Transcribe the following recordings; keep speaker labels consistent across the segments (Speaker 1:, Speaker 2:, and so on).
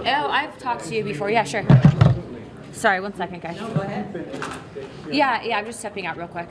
Speaker 1: I've talked to you before. Yeah, sure. Sorry, 1 second, guys.
Speaker 2: No, go ahead.
Speaker 1: Yeah, I'm just stepping out real quick.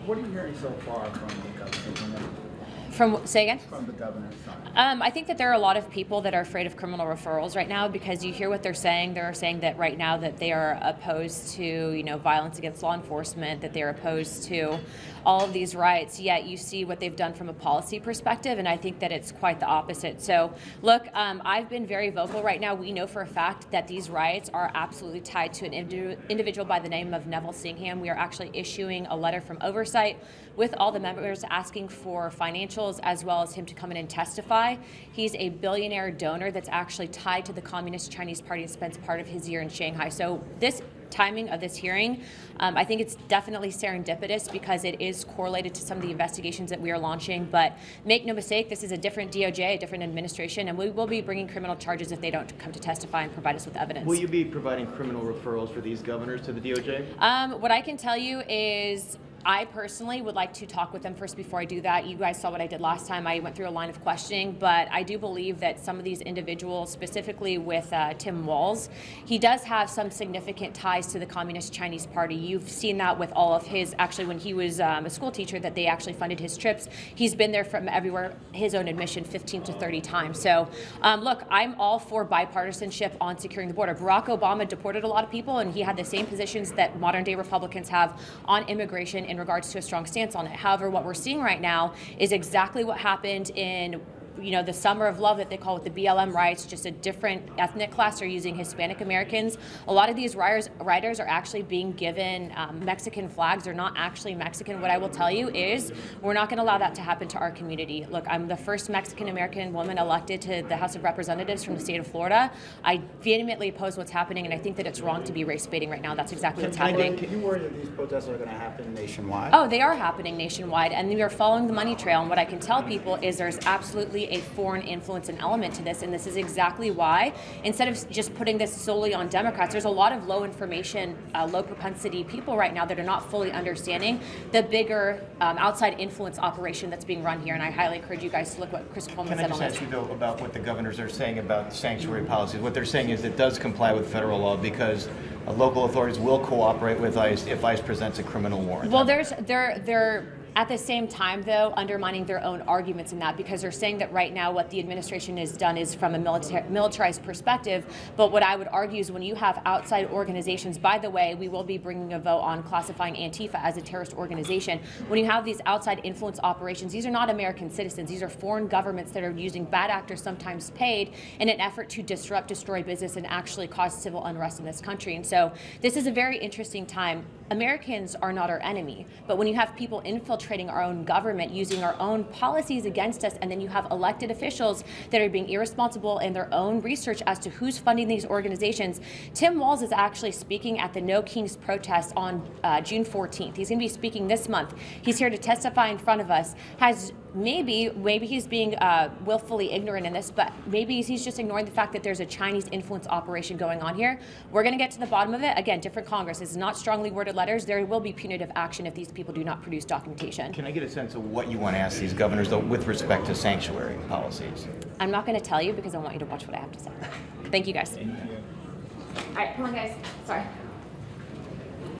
Speaker 3: What are you hearing so far from the governor?
Speaker 1: Say again?
Speaker 3: From the governor's side.
Speaker 1: I think that there are a lot of people that are afraid of criminal referrals right now because you hear what they're saying. They're saying that right now that they are opposed to, violence against law enforcement, that they're opposed to all of these rights, yet you see what they've done from a policy perspective, and I think that it's quite the opposite. So, look, I've been very vocal right now. We know for a fact that these riots are absolutely tied to an individual by the name of Neville Singham. We are actually issuing a letter from Oversight with all the members asking for financials as well as him to come in and testify. He's a billionaire donor that's actually tied to the Communist Chinese Party and spends part of his year in Shanghai. So this timing of this hearing, I think it's definitely serendipitous because it is correlated to some of the investigations that we are launching. But make no mistake, this is a different DOJ, a different administration, and we will be bringing criminal charges if they don't come to testify and provide us with evidence.
Speaker 4: Will you be providing criminal referrals for these governors to the DOJ?
Speaker 1: What I can tell you is I personally would like to talk with them first before I do that. You guys saw what I did last time. I went through a line of questioning, but I do believe that some of these individuals, specifically with Tim Walz, he does have some significant ties to the Communist Chinese Party. You've seen that with all of his, actually when he was a school teacher, that they actually funded his trips. He's been there from everywhere, his own admission, 15 to 30 times. So look, I'm all for bipartisanship on securing the border. Barack Obama deported a lot of people, and he had the same positions that modern day Republicans have on immigration in regards to a strong stance on it. However, what we're seeing right now is exactly what happened in the summer of love that they call it, the BLM riots, just a different ethnic class. Are using Hispanic Americans. A lot of these riders are actually being given Mexican flags. They're not actually Mexican. What I will tell you is we're not going to allow that to happen to our community. Look, I'm the first Mexican American woman elected to the House of Representatives from the state of Florida. I vehemently oppose what's happening, and I think that it's wrong to be race baiting right now. That's exactly what's happening.
Speaker 3: Can you worry that these protests are going to happen nationwide?
Speaker 1: Oh, they are happening nationwide, and we are following the money trail. And what I can tell people is there's absolutely a foreign influence and element to this, and this is exactly why, instead of just putting this solely on Democrats, there's a lot of low information, low propensity people right now that are not fully understanding the bigger outside influence operation that's being run here. And I highly encourage you guys to look what Chris Coleman said on this.
Speaker 4: Can I just ask you, though, about what the governors are saying about sanctuary policies? What they're saying is it does comply with federal law because local authorities will cooperate with ICE if ICE presents a criminal warrant.
Speaker 1: Well, they're at the same time, though, undermining their own arguments in that, because they're saying that right now what the administration has done is from a militarized perspective. But what I would argue is when you have outside organizations, by the way, we will be bringing a vote on classifying Antifa as a terrorist organization. When you have these outside influence operations, these are not American citizens. These are foreign governments that are using bad actors, sometimes paid, in an effort to disrupt, destroy business, and actually cause civil unrest in this country. And so this is a very interesting time. Americans are not our enemy, but when you have people infiltrating our own government, using our own policies against us, and then you have elected officials that are being irresponsible in their own research as to who's funding these organizations. Tim Walz is actually speaking at the No Kings protest on June 14th. He's going to be speaking this month. He's here to testify in front of us. Maybe he's being willfully ignorant in this, but maybe he's just ignoring the fact that there's a Chinese influence operation going on here. We're going to get to the bottom of it. Again, different Congress. This is not strongly worded letters. There will be punitive action if these people do not produce documentation.
Speaker 4: Can I get a sense of what you want to ask these governors, though, with respect to sanctuary policies?
Speaker 1: I'm not going to tell you because I want you to watch what I have to say. Thank you, guys.
Speaker 3: Thank you.
Speaker 1: All right, come on, guys. Sorry.